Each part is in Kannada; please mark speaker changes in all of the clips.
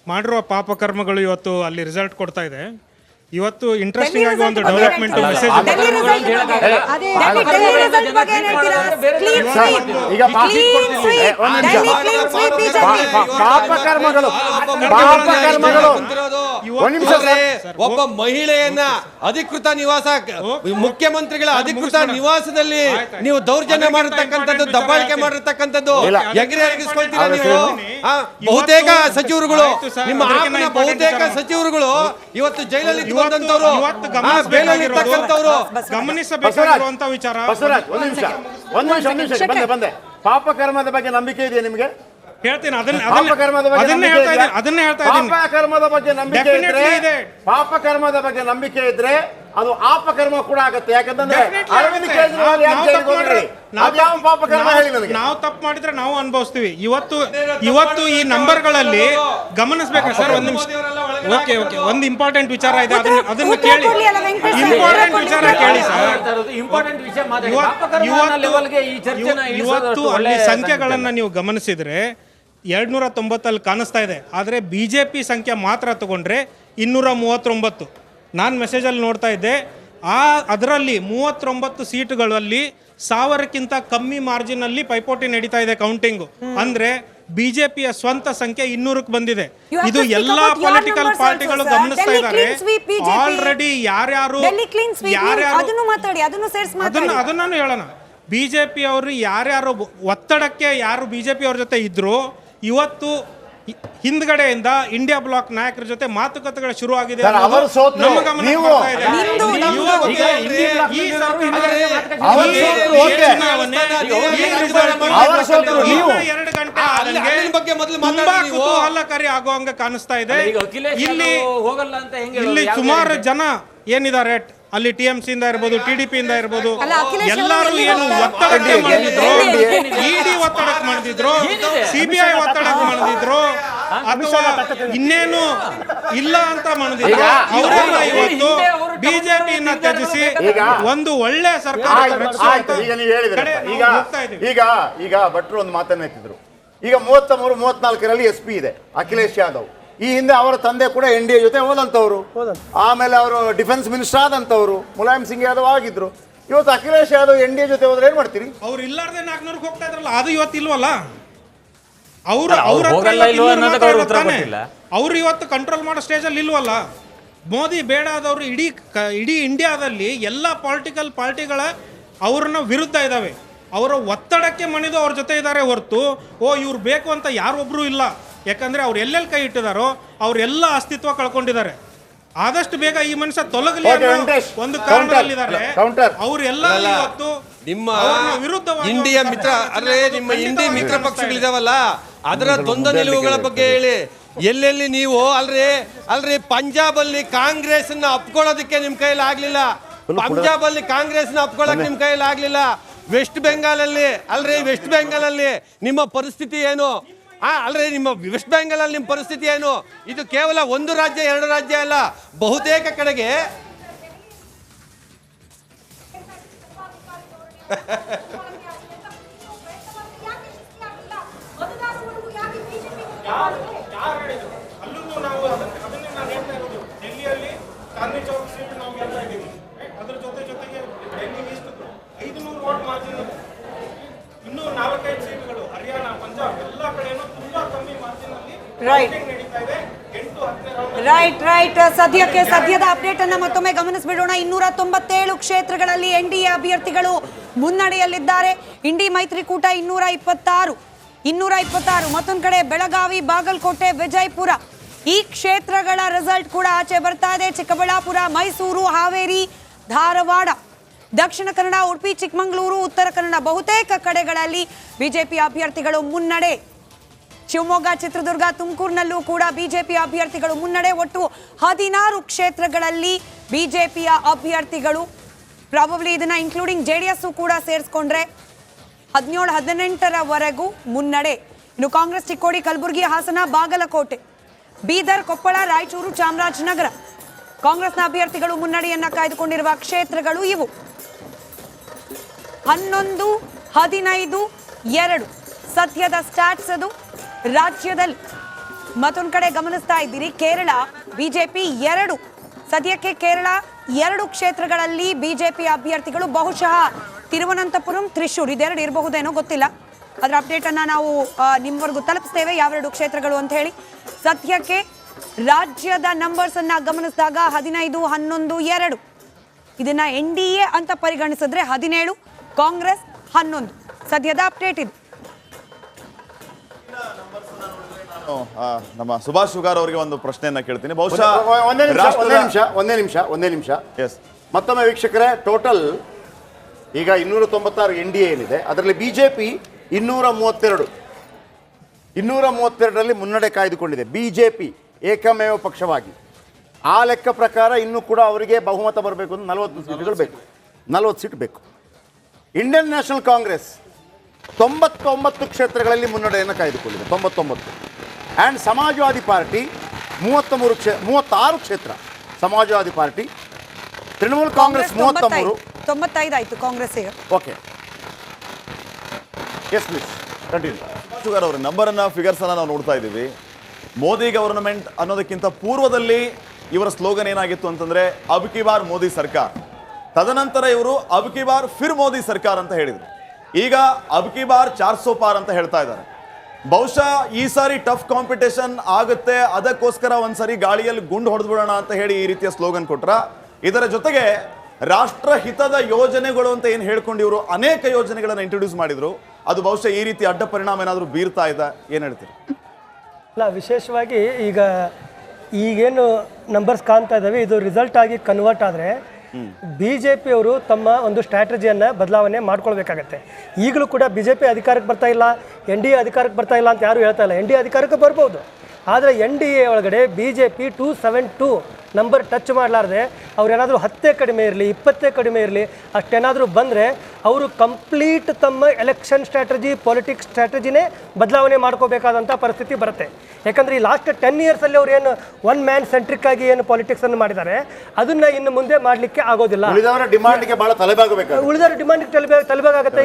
Speaker 1: ಮಾಡಿರುವ ಪಾಪಕರ್ಮಗಳು ಇವತ್ತು ಅಲ್ಲಿ ರಿಸಲ್ಟ್ ಕೊಡ್ತಾ ಇದೆ. ಇವತ್ತು ಇಂಟ್ರೆಸ್ಟಿಂಗ್ ಆಗಿ ಒಂದು ಡೆವಲಪ್ಮೆಂಟ್ ಮೆಸೇಜ್
Speaker 2: ಒಬ್ಬ ಮಹಿಳೆಯನ್ನ ಅಧಿಕೃತ ನಿವಾಸ ಮುಖ್ಯಮಂತ್ರಿಗಳ ಅಧಿಕೃತ ನಿವಾಸದಲ್ಲಿ ನೀವು ದೌರ್ಜನ್ಯ ಮಾಡಿರ್ತಕ್ಕಂಥದ್ದು, ದಬ್ಬಾಳಿಕೆ ಮಾಡಿರ್ತಕ್ಕಂಥದ್ದು ಎಗರಿಸ್ಕೊಳ್ತೀರಾ ನೀವು. ಬಹುತೇಕ ಸಚಿವರುಗಳು, ನಿಮ್ಮ ಆಪ್ನ ಬಹುತೇಕ ಸಚಿವರುಗಳು ಇವತ್ತು ಜೈಲಲ್ಲಿ
Speaker 1: ಗಮನಿಸಬೇಕಾಗಿರುವಂತ ವಿಚಾರ.
Speaker 3: ಬಂದೆ ಪಾಪಕರ್ಮದ ಬಗ್ಗೆ ನಂಬಿಕೆ ಇದೆಯಾ ನಿಮಗೆ?
Speaker 1: ಹೇಳ್ತೀನಿ,
Speaker 3: ಪಾಪಕರ್ಮದ ಬಗ್ಗೆ ನಂಬಿಕೆ ಇದ್ರೆ ಅದು ಆಪಕರ್ಮ ಕೂಡ ಆಗುತ್ತೆ. ಯಾಕಂದ್ರೆ ಅರವಿಂದ್ ಕೇಜ್ರಿವಾಲ್
Speaker 1: ನಾವು ತಪ್ಪು ಮಾಡಿದ್ರೆ ನಾವು ಅನುಭವಿಸ್ತೀವಿ. ಇವತ್ತು ಈ ನಂಬರ್ಗಳಲ್ಲಿ ಗಮನಿಸಬೇಕು ಸರ್. ಒಂದ್ ನಿಮಿಷ, ಓಕೆ ಒಂದು ಇಂಪಾರ್ಟೆಂಟ್ ವಿಚಾರ ಇದೆ, ಅದನ್ನ ಕೇಳಿ. ಇಂಪಾರ್ಟೆಂಟ್ ವಿಚಾರ ಕೇಳಿ ಸರ್. ಇವತ್ತು ಅಲ್ಲಿ ಸಂಖ್ಯೆಗಳನ್ನ ನೀವು ಗಮನಿಸಿದ್ರೆ 290 ಕಾಣಿಸ್ತಾ ಇದೆ. ಆದರೆ BJP ಸಂಖ್ಯೆ ಮಾತ್ರ ತಗೊಂಡ್ರೆ 239. ನಾನು ಮೆಸೇಜಲ್ಲಿ ನೋಡ್ತಾ ಇದ್ದೆ, ಅದರಲ್ಲಿ 39 ಸೀಟುಗಳಲ್ಲಿ 1000ಕ್ಕಿಂತ ಕಮ್ಮಿ ಮಾರ್ಜಿನಲ್ಲಿ ಪೈಪೋಟಿ ನಡೀತಾ ಇದೆ ಕೌಂಟಿಂಗು. ಅಂದ್ರೆ ಬಿಜೆಪಿಯ ಸ್ವಂತ ಸಂಖ್ಯೆ 200ಕ್ಕೆ ಬಂದಿದೆ. ಇದು ಎಲ್ಲಾ ಪೊಲಿಟಿಕಲ್ ಪಾರ್ಟಿಗಳು ಗಮನಿಸ್ತಾ ಇದ್ದಾರೆ. ಆಲ್ರೆಡಿ ಯಾರ್ಯಾರು ಅದನ್ನು ಹೇಳೋಣ. ಬಿಜೆಪಿ ಅವರು ಯಾರ್ಯಾರು ಒತ್ತಡಕ್ಕೆ ಯಾರು ಬಿಜೆಪಿ ಅವ್ರ ಜೊತೆ ಇದ್ರು, ಇವತ್ತು ಹಿಂದ್ಗಡೆಯಿಂದ ಇಂಡಿಯಾ ಬ್ಲಾಕ್ ನಾಯಕರ ಜೊತೆ ಮಾತುಕತೆಗಳು ಶುರು ಆಗಿದೆ. ಕುತೂಹಲಕಾರಿ ಆಗುವಂಗ ಕಾಣಿಸ್ತಾ ಇದೆ. ಇಲ್ಲಿ ಸುಮಾರು ಜನ ಏನಿದ್ದಾರೆ ಅಲ್ಲಿ TMC ಇಂದ ಇರ್ಬೋದು, TDP ಇಂದ ಇರ್ಬೋದು, ಎಲ್ಲರೂ ಏನು ಒತ್ತಡಕ್ಕೆ ಮಾಡಿದ್ರು, ED ಒತ್ತಡಕ್ಕೆ ಮಾಡಿದ್ರು, CBI ಒತ್ತಡಕ್ಕೆ ಮಾಡಿದ್ರು, ಅಥವಾ ಇನ್ನೇನು ಇಲ್ಲ ಅಂತ ಮಾಡಿದ್ರು. ಅವರೆಲ್ಲ ಇವತ್ತು ಬಿಜೆಪಿಯನ್ನ ತ್ಯಜಿಸಿ ಒಂದು ಒಳ್ಳೆ ಸರ್ಕಾರ.
Speaker 3: ಈಗ ಭಟ್ರು ಒಂದು ಮಾತನ್ನ ಎತ್ತಿದ್ರು. ಈಗ 33-34ರಲ್ಲಿ SP ಇದೆ ಅಖಿಲೇಶ್ ಯಾದವ್. ಈ ಹಿಂದೆ ಅವರ ತಂದೆ ಕೂಡ NDA ಜೊತೆ ಹೋದಂಥವ್ರು, ಆಮೇಲೆ ಅವರು ಡಿಫೆನ್ಸ್ ಮಿನಿಸ್ಟರ್ ಆದಂಥವ್ರು, ಮುಲಾಯಂ ಸಿಂಗ್ ಯಾದವ್ ಆಗಿದ್ರು. ಇವತ್ತು ಅಖಿಲೇಶ್ ಯಾದವ್ NDA ಜೊತೆ ಹೋದ್ರೆ ಏನ್ ಮಾಡ್ತೀರಿ?
Speaker 1: ಅವ್ರು ಇಲ್ಲಾರ್ದೆ 400ಕ್ಕೆ ಹೋಗ್ತಾ ಇದ್ರಲ್ಲ, ಅದು ಇವತ್ತು ಇಲ್ವಲ್ಲ. ಅವ್ರು ಇವತ್ತು ಕಂಟ್ರೋಲ್ ಮಾಡೋ ಸ್ಟೇಜಲ್ಲಿ ಇಲ್ವಲ್ಲ. ಮೋದಿ ಬೇಡಾದವರು ಇಡೀ ಇಂಡಿಯಾದಲ್ಲಿ ಎಲ್ಲ ಪೊಲಿಟಿಕಲ್ ಪಾರ್ಟಿಗಳ ಅವ್ರನ್ನ ವಿರುದ್ಧ ಇದ್ದಾವೆ. ಅವರ ಒತ್ತಡಕ್ಕೆ ಮಣಿದು ಅವ್ರ ಜೊತೆ ಇದ್ದಾರೆ ಹೊರತು ಇವ್ರು ಬೇಕು ಅಂತ ಯಾರೊಬ್ರು ಇಲ್ಲ. ಯಾಕಂದ್ರೆ ಅವ್ರು ಎಲ್ಲೆಲ್ಲಿ ಕೈ ಇಟ್ಟಿದಾರೋ ಅವರೆಲ್ಲ ಅಸ್ತಿತ್ವ ಕಳ್ಕೊಂಡಿದ್ದಾರೆ. ಆದಷ್ಟು ಬೇಗ ಈ ಮನುಷ್ಯ ತೊಲಗಲಿ ಒಂದು ಕಾರಣದಲ್ಲಿದ್ದಾರೆ. ಅವರೆಲ್ಲ ಇವತ್ತು
Speaker 2: ನಿಮ್ಮ ಇಂಡಿಯಾ ಮಿತ್ರ ಅಲ್ಲೇ ನಿಮ್ಮ ಇಂಡಿ ಮಿತ್ರ ಪಕ್ಷಗಳಿದಾವಲ್ಲ, ಅದರ ದ್ವಂದ್ವ ನಿಲುವುಗಳ ಬಗ್ಗೆ ಹೇಳಿ. ಎಲ್ಲೆಲ್ಲಿ ನೀವು ಅಲ್ರಿ ಪಂಜಾಬ್ ಅಲ್ಲಿ ಕಾಂಗ್ರೆಸ್ ನ ಅಪ್ಕೊಳ್ಳೋದಕ್ಕೆ ನಿಮ್ ಕೈಯಲ್ಲಿ ಆಗ್ಲಿಲ್ಲ. ಪಂಜಾಬ್ ಅಲ್ಲಿ ಕಾಂಗ್ರೆಸ್ ನ ಅಪ್ಕೊಳ್ಳೋಕೆ ನಿಮ್ ಕೈಯಲ್ಲಿ ಆಗ್ಲಿಲ್ಲ. ವೆಸ್ಟ್ ಬೆಂಗಾಲ್ ಅಲ್ಲಿ ನಿಮ್ಮ ಪರಿಸ್ಥಿತಿ ಏನು? ಅಲ್ರಿ ನಿಮ್ಮ ವೆಸ್ಟ್ ಬೆಂಗಾಲ್ ಅಲ್ಲಿ ನಿಮ್ಮ ಪರಿಸ್ಥಿತಿ ಏನು? ಇದು ಕೇವಲ ಒಂದು ರಾಜ್ಯ, ಎರಡು ರಾಜ್ಯ ಅಲ್ಲ, ಬಹುತೇಕ ಕಡೆಗೆ
Speaker 4: ರೈಟ್ ಸದ್ಯದ ಅಪ್ಡೇಟ್ ಅನ್ನ ಮತ್ತೊಮ್ಮೆ ಗಮನಿಸಿಬಿಡೋಣ. 297 ಕ್ಷೇತ್ರಗಳಲ್ಲಿ NDA ಅಭ್ಯರ್ಥಿಗಳು ಮುನ್ನಡೆಯಲ್ಲಿದ್ದಾರೆ. ಇಂಡಿ ಮೈತ್ರಿಕೂಟ 226. ಮತ್ತೊಂದು ಕಡೆ ಬೆಳಗಾವಿ, ಬಾಗಲಕೋಟೆ, ವಿಜಯಪುರ ಈ ಕ್ಷೇತ್ರಗಳ ರಿಸಲ್ಟ್ ಕೂಡ ಆಚೆ ಬರ್ತಾ ಇದೆ. ಚಿಕ್ಕಬಳ್ಳಾಪುರ, ಮೈಸೂರು, ಹಾವೇರಿ, ಧಾರವಾಡ, ದಕ್ಷಿಣ ಕನ್ನಡ, ಉಡುಪಿ, ಚಿಕ್ಕಮಗಳೂರು, ಉತ್ತರ ಕನ್ನಡ ಬಹುತೇಕ ಕಡೆಗಳಲ್ಲಿ ಬಿಜೆಪಿ ಅಭ್ಯರ್ಥಿಗಳು ಮುನ್ನಡೆ. ಶಿವಮೊಗ್ಗ, ಚಿತ್ರದುರ್ಗ, ತುಮಕೂರಿನಲ್ಲೂ ಕೂಡ ಬಿಜೆಪಿ ಅಭ್ಯರ್ಥಿಗಳು ಮುನ್ನಡೆ. ಒಟ್ಟು 16 ಕ್ಷೇತ್ರಗಳಲ್ಲಿ ಬಿಜೆಪಿಯ ಅಭ್ಯರ್ಥಿಗಳು, ಪ್ರಾಬಬ್ಲಿ ಇದನ್ನ ಇನ್ಕ್ಲೂಡಿಂಗ್ JDS ಕೂಡ ಸೇರಿಸ್ಕೊಂಡ್ರೆ 17-18ರವರೆಗೂ ಮುನ್ನಡೆ. ಇನ್ನು ಕಾಂಗ್ರೆಸ್ ಚಿಕ್ಕೋಡಿ, ಕಲಬುರಗಿ, ಹಾಸನ, ಬಾಗಲಕೋಟೆ, ಬೀದರ್, ಕೊಪ್ಪಳ, ರಾಯಚೂರು, ಚಾಮರಾಜನಗರ ಕಾಂಗ್ರೆಸ್ನ ಅಭ್ಯರ್ಥಿಗಳು ಮುನ್ನಡೆಯನ್ನ ಕಾಯ್ದುಕೊಂಡಿರುವ ಕ್ಷೇತ್ರಗಳು ಇವು. 11, 15, 2 ಸದ್ಯದ ಸ್ಟಾಟ್ಸ್ ಅದು. ರಾಜ್ಯದಲ್ಲಿ ಮತ್ತೊಂದು ಕಡೆ ಗಮನಿಸ್ತಾ ಇದ್ದೀರಿ, ಕೇರಳ ಬಿಜೆಪಿ 2 ಸದ್ಯಕ್ಕೆ ಕೇರಳ 2 ಕ್ಷೇತ್ರಗಳಲ್ಲಿ ಬಿಜೆಪಿ ಅಭ್ಯರ್ಥಿಗಳು, ಬಹುಶಃ ತಿರುವನಂತಪುರಂ, ತ್ರಿಶೂರ್ ಇದೆರಡು ಇರಬಹುದೇನೋ ಗೊತ್ತಿಲ್ಲ. ಅದರ ಅಪ್ಡೇಟ್ ಅನ್ನ ನಾವು ನಿಮ್ಮವರೆಗೂ ತಲುಪಿಸ್ತೇವೆ, ಯಾವೆರಡು ಕ್ಷೇತ್ರಗಳು ಅಂತ ಹೇಳಿ. ಸದ್ಯಕ್ಕೆ ರಾಜ್ಯದ ನಂಬರ್ಸ್ ಅನ್ನ ಗಮನಿಸಿದಾಗ 15, 11, 2 ಇದನ್ನ NDA ಅಂತ ಪರಿಗಣಿಸಿದ್ರೆ 17, ಕಾಂಗ್ರೆಸ್ 11 ಸದ್ಯದ ಅಪ್ಡೇಟ್ ಇದು.
Speaker 5: ನಮ್ಮ ಸುಭಾಷ್ ಶುಗಾರ್ ಅವರಿಗೆ ಒಂದು ಪ್ರಶ್ನೆಯನ್ನ ಕೇಳ್ತೀನಿ. ಬಹುಶಃ
Speaker 3: ಒಂದೇ ನಿಮಿಷ ಎಸ್ ಮತ್ತೊಮ್ಮೆ ವೀಕ್ಷಕರೇ, ಟೋಟಲ್ ಈಗ 296 NDA ಏನಿದೆ, ಅದರಲ್ಲಿ ಬಿಜೆಪಿ 232ರಲ್ಲಿ ಮುನ್ನಡೆ ಕಾಯ್ದುಕೊಂಡಿದೆ. ಬಿಜೆಪಿ ಏಕಮೇವ ಪಕ್ಷವಾಗಿ. ಆ ಲೆಕ್ಕ ಪ್ರಕಾರ ಇನ್ನೂ ಕೂಡ ಅವರಿಗೆ ಬಹುಮತ ಬರಬೇಕು ಅಂದ್ರೆ 40 ಸೀಟುಗಳು ಬೇಕು, 40 ಸೀಟ್ ಬೇಕು. ಇಂಡಿಯನ್ ನ್ಯಾಷನಲ್ ಕಾಂಗ್ರೆಸ್ 99 ಕ್ಷೇತ್ರಗಳಲ್ಲಿ ಮುನ್ನಡೆಯನ್ನು ಕಾಯ್ದುಕೊಂಡಿದೆ, 99. ಆ್ಯಂಡ್ ಸಮಾಜವಾದಿ ಪಾರ್ಟಿ 36 ಕ್ಷೇತ್ರ. ಸಮಾಜವಾದಿ ಪಾರ್ಟಿ, ತೃಣಮೂಲ್ ಕಾಂಗ್ರೆಸ್ 33,
Speaker 4: 95 ಆಯ್ತು ಕಾಂಗ್ರೆಸ್ ಈಗ.
Speaker 3: Okay yes please continue.
Speaker 5: ಶುಗಾರ್ ಅವರ ನಂಬರನ್ನ ಫಿಗರ್ಸ್ ಅನ್ನ ನಾವು ನೋಡ್ತಾ ಇದ್ದೀವಿ. ಮೋದಿ ಗವರ್ನಮೆಂಟ್ ಅನ್ನೋದಕ್ಕಿಂತ ಪೂರ್ವದಲ್ಲಿ ಇವರ ಸ್ಲೋಗನ್ ಏನಾಗಿತ್ತು ಅಂತಂದ್ರೆ ಅಬ್ ಕಿ ಬಾರ್ ಮೋದಿ ಸರ್ಕಾರ. ತದನಂತರ ಇವರು ಅಬ್ ಕಿ ಬಾರ್ ಫಿರ್ ಮೋದಿ ಸರ್ಕಾರ ಅಂತ ಹೇಳಿದ್ರು. ಈಗ ಅಬ್ ಕಿ ಬಾರ್ 400 ಪಾರ್ ಅಂತ ಹೇಳ್ತಾ ಇದ್ದಾರೆ. ಬಹುಶಃ ಈ ಸಾರಿ ಟಫ್ ಕಾಂಪಿಟೇಷನ್ ಆಗುತ್ತೆ, ಅದಕ್ಕೋಸ್ಕರ ಒಂದ್ಸರಿ ಗಾಳಿಯಲ್ಲಿ ಗುಂಡು ಹೊಡೆದ್ಬಿಡೋಣ ಅಂತ ಹೇಳಿ ಈ ರೀತಿಯ ಸ್ಲೋಗನ್ ಕೊಟ್ರ. ಇದರ ಜೊತೆಗೆ ರಾಷ್ಟ್ರ ಹಿತದ ಯೋಜನೆಗಳು ಅಂತ ಏನು ಹೇಳ್ಕೊಂಡು ಇವರು ಅನೇಕ ಯೋಜನೆಗಳನ್ನು ಇಂಟ್ರೊಡ್ಯೂಸ್ ಮಾಡಿದ್ರು. ಅದು ಬಹುಶಃ ಈ ರೀತಿ ಅಡ್ಡ ಪರಿಣಾಮ ಏನಾದರೂ ಬೀರ್ತಾ ಇದೆ, ಏನು ಹೇಳ್ತೀರಿ?
Speaker 6: ಅಲ್ಲ, ವಿಶೇಷವಾಗಿ ಈಗೇನು ನಂಬರ್ಸ್ ಕಾಣ್ತಾ ಇದ್ದಾವೆ, ಇದು ರಿಸಲ್ಟ್ ಆಗಿ ಕನ್ವರ್ಟ್ ಆದರೆ BJP ಅವರು ತಮ್ಮ ಒಂದು ಸ್ಟ್ರಾಟಜಿಯನ್ನು ಬದಲಾವಣೆ ಮಾಡ್ಕೊಳ್ಬೇಕಾಗತ್ತೆ. ಈಗಲೂ ಕೂಡ BJP ಅಧಿಕಾರಕ್ಕೆ ಬರ್ತಾ ಇಲ್ಲ, NDA ಅಧಿಕಾರಕ್ಕೆ ಬರ್ತಾ ಇಲ್ಲ ಅಂತ ಯಾರು ಹೇಳ್ತಾ ಇಲ್ಲ. NDA ಅಧಿಕಾರಕ್ಕೆ ಬರ್ಬೋದು, ಆದರೆ NDA ಒಳಗಡೆ BJP 272 ನಂಬರ್ ಟಚ್ ಮಾಡಲಾರ್ದೆ ಅವ್ರೇನಾದರೂ 10 ಕಡಿಮೆ ಇರಲಿ, 20 ಕಡಿಮೆ ಇರಲಿ, ಅಷ್ಟೇನಾದರೂ ಬಂದರೆ ಅವರು ಕಂಪ್ಲೀಟ್ ತಮ್ಮ ಎಲೆಕ್ಷನ್ ಸ್ಟ್ರಾಟಜಿ, ಪೊಲಿಟಿಕ್ಸ್ ಸ್ಟ್ರಾಟಜಿನೇ ಬದಲಾವಣೆ ಮಾಡ್ಕೋಬೇಕಾದಂಥ ಪರಿಸ್ಥಿತಿ ಬರುತ್ತೆ. ಯಾಕಂದರೆ ಈ ಲಾಸ್ಟ್ 10 ಇಯರ್ಸಲ್ಲಿ ಅವ್ರು ಏನು ಒನ್ ಮ್ಯಾನ್ ಸೆಂಟ್ರಿಕ್ ಆಗಿ ಏನು ಪಾಲಿಟಿಕ್ಸನ್ನು ಮಾಡಿದ್ದಾರೆ, ಅದನ್ನು ಇನ್ನು ಮುಂದೆ ಮಾಡಲಿಕ್ಕೆ ಆಗೋದಿಲ್ಲ.
Speaker 3: ಉಳಿದವರ ಡಿಮಾಂಡ್ಗೆ ಭಾಳ ತಲೆಬಾಗಬೇಕು,
Speaker 6: ಉಳಿದವರ ಡಿಮಾಂಡ್ಗೆ ತಲೆಬಾಗುತ್ತೆ.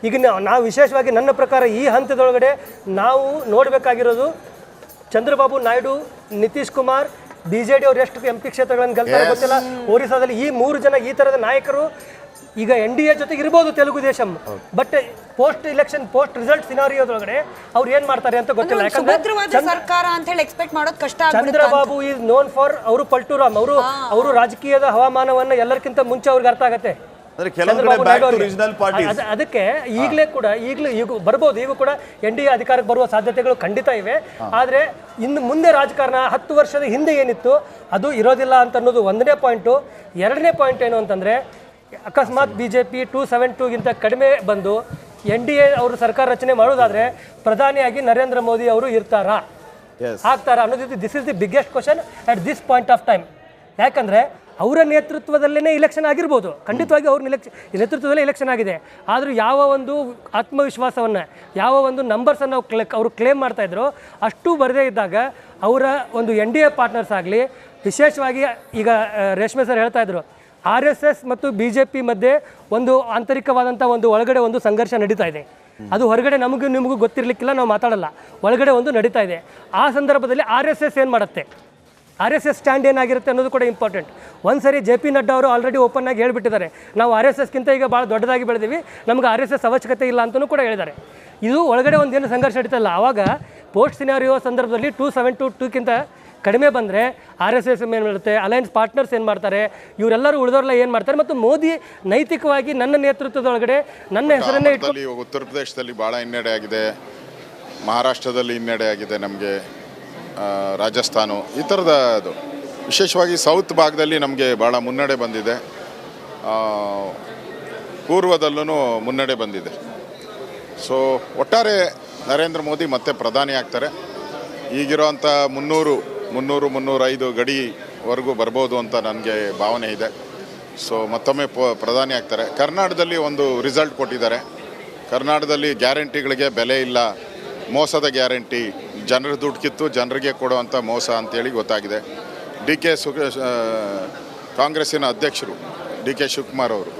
Speaker 6: ಈಗ ನಾವು ವಿಶೇಷವಾಗಿ ನನ್ನ ಪ್ರಕಾರ ಈ ಹಂತದೊಳಗಡೆ ನಾವು ನೋಡಬೇಕಾಗಿರೋದು ಚಂದ್ರಬಾಬು ನಾಯ್ಡು, ನಿತೀಶ್ ಕುಮಾರ್, BJD ಅವ್ರು ಎಷ್ಟು MP ಕ್ಷೇತ್ರಗಳನ್ನು ಗೆಲ್ತಾರೆ ಗೊತ್ತಿಲ್ಲ. ಒರಿಸ್ಸಾದಲ್ಲಿ ಈ 3 ಜನ ಈ ಥರದ ನಾಯಕರು ಈಗ NDA ಜೊತೆಗೆ ಇರ್ಬೋದು Telugu Desam, but post election post result ಸಿನಾರಿಯೋದೊಳಗಡೆ ಅವ್ರು ಏನ್ ಮಾಡ್ತಾರೆ ಅಂತ ಗೊತ್ತಿಲ್ಲ. ಯಾಕಂದ್ರೆ
Speaker 4: ಸರ್ಕಾರ ಅಂತ ಹೇಳಿ ಎಕ್ಸ್ಪೆಕ್ಟ್ ಮಾಡೋದು ಕಷ್ಟ.
Speaker 6: ಚಂದ್ರಬಾಬು ಈಸ್ ನೋನ್ ಫಾರ್ ಅವರು ಪಲ್ಟೂರಾಮ್, ಅವರು ರಾಜಕೀಯದ ಹವಾಮಾನವನ್ನ ಎಲ್ಲರಿಗಿಂತ ಮುಂಚೆ ಅವ್ರಿಗೆ ಅರ್ಥ ಆಗತ್ತೆ. ಅದಕ್ಕೆ ಈಗ ಬರ್ಬೋದು, ಈಗ ಕೂಡ NDA ಅಧಿಕಾರಕ್ಕೆ ಬರುವ ಸಾಧ್ಯತೆಗಳು ಖಂಡಿತ ಇವೆ. ಆದರೆ ಇನ್ನು ಮುಂದೆ ರಾಜಕಾರಣ 10 ವರ್ಷದ ಹಿಂದೆ ಏನಿತ್ತು ಅದು ಇರೋದಿಲ್ಲ ಅಂತ ಅನ್ನೋದು 1ನೇ ಪಾಯಿಂಟು. 2ನೇ ಪಾಯಿಂಟ್ ಏನು ಅಂತಂದ್ರೆ, ಅಕಸ್ಮಾತ್ BJP 272ಗಿಂತ ಕಡಿಮೆ ಬಂದು NDA ಅವರು ಸರ್ಕಾರ ರಚನೆ ಮಾಡೋದಾದ್ರೆ ಪ್ರಧಾನಿಯಾಗಿ ನರೇಂದ್ರ ಮೋದಿ ಅವರು ಇರ್ತಾರಾ, ಆಗ್ತಾರಾ ಅನ್ನೋದು this is the biggest question at this point of time. ಯಾಕಂದ್ರೆ ಅವರ ನೇತೃತ್ವದಲ್ಲೇ ಇಲೆಕ್ಷನ್ ಆಗಿರ್ಬೋದು, ಖಂಡಿತವಾಗಿ ಅವ್ರ ನೇತೃತ್ವದಲ್ಲೇ ಇಲೆಕ್ಷನ್ ಆಗಿದೆ. ಆದರೂ ಯಾವ ಒಂದು ಆತ್ಮವಿಶ್ವಾಸವನ್ನು, ಯಾವ ಒಂದು ನಂಬರ್ಸನ್ನು ಅವರು ಕ್ಲೇಮ್ ಮಾಡ್ತಾ ಇದ್ರು ಅಷ್ಟು ಬರದೇ ಇದ್ದಾಗ ಅವರ ಒಂದು NDA ಪಾರ್ಟ್ನರ್ಸ್ ಆಗಲಿ, ವಿಶೇಷವಾಗಿ ಈಗ ರೇಷ್ಮೆ ಸರ್ ಹೇಳ್ತಾ ಇದ್ರು RSS ಮತ್ತು BJP ಮಧ್ಯೆ ಒಂದು ಆಂತರಿಕವಾದಂಥ ಒಂದು ಒಳಗಡೆ ಒಂದು ಸಂಘರ್ಷ ನಡೀತಾ ಇದೆ. ಅದು ಹೊರಗಡೆ ನಿಮಗೂ ಗೊತ್ತಿರಲಿಕ್ಕಿಲ್ಲ, ನಾವು ಮಾತಾಡಲ್ಲ, ಒಳಗಡೆ ಒಂದು ನಡೀತಾ ಇದೆ. ಆ ಸಂದರ್ಭದಲ್ಲಿ RSS ಏನು ಮಾಡುತ್ತೆ, RSS ಸ್ಟ್ಯಾಂಡ್ ಏನಾಗಿರುತ್ತೆ ಅನ್ನೋದು ಕೂಡ ಇಂಪಾರ್ಟೆಂಟ್. ಒಂದ್ಸರಿ JP ನಡ್ಡಾ ಅವರು ಆಲ್ರೆಡಿ ಓಪನ್ ಆಗಿ ಹೇಳ್ಬಿಟ್ಟಿದ್ದಾರೆ, ನಾವು RSSಗಿಂತ ಈಗ ಭಾಳ ದೊಡ್ಡದಾಗಿ ಬೆಳೆದೀವಿ, ನಮ್ಗೆ RSS ಅವಶ್ಯಕತೆ ಇಲ್ಲ ಅಂತಲೂ ಕೂಡ ಹೇಳಿದ್ದಾರೆ. ಇದು ಒಳಗಡೆ ಒಂದೇನು ಸಂಘರ್ಷ ನಡೀತಲ್ಲ, ಆವಾಗ ಪೋಸ್ಟ್ ಸಿನಾರಿಯೋ ಸಂದರ್ಭದಲ್ಲಿ 272ಕ್ಕಿಂತ ಕಡಿಮೆ ಬಂದರೆ RSS ಏನು ಮಾಡುತ್ತೆ, ಅಲಯನ್ಸ್ ಪಾರ್ಟ್ನರ್ಸ್ ಏನು ಮಾಡ್ತಾರೆ, ಇವರೆಲ್ಲರೂ ಉಳಿದವರೆಲ್ಲ ಏನು ಮಾಡ್ತಾರೆ. ಮತ್ತು ಮೋದಿ ನೈತಿಕವಾಗಿ ನನ್ನ ನೇತೃತ್ವದೊಳಗಡೆ ನನ್ನ ಹೆಸರನ್ನೇ ಇಟ್ಕೊಂಡು
Speaker 7: ಉತ್ತರ ಪ್ರದೇಶದಲ್ಲಿ ಭಾಳ ಹಿನ್ನಡೆ ಆಗಿದೆ, ಮಹಾರಾಷ್ಟ್ರದಲ್ಲಿ ಹಿನ್ನಡೆ ಆಗಿದೆ, ನಮಗೆ ರಾಜಸ್ಥಾನ ಈ ಥರದ ಅದು ವಿಶೇಷವಾಗಿ ಸೌತ್ ಭಾಗದಲ್ಲಿ ನಮಗೆ ಭಾಳ ಮುನ್ನಡೆ ಬಂದಿದೆ, ಪೂರ್ವದಲ್ಲೂ ಮುನ್ನಡೆ ಬಂದಿದೆ. ಸೊ ಒಟ್ಟಾರೆ ನರೇಂದ್ರ ಮೋದಿ ಮತ್ತೆ ಪ್ರಧಾನಿ ಆಗ್ತಾರೆ. ಈಗಿರೋವಂಥ 300-305 ಗಡಿವರೆಗೂ ಬರ್ಬೋದು ಅಂತ ನನಗೆ ಭಾವನೆ ಇದೆ. ಸೊ ಮತ್ತೊಮ್ಮೆ ಪ್ರಧಾನಿ ಆಗ್ತಾರೆ. ಕರ್ನಾಟಕದಲ್ಲಿ ಒಂದು ರಿಸಲ್ಟ್ ಕೊಟ್ಟಿದ್ದಾರೆ. ಕರ್ನಾಟಕದಲ್ಲಿ ಗ್ಯಾರಂಟಿಗಳಿಗೆ ಬೆಲೆ ಇಲ್ಲ, ಮೋಸದ ಗ್ಯಾರಂಟಿ, ಜನರ ದುಡ್ಡು ಕಿತ್ತು ಜನರಿಗೆ ಕೊಡುವಂಥ ಮೋಸ ಅಂತೇಳಿ ಗೊತ್ತಾಗಿದೆ. ಕಾಂಗ್ರೆಸ್ಸಿನ ಅಧ್ಯಕ್ಷರು DK ಶಿವಕುಮಾರ್ ಅವರು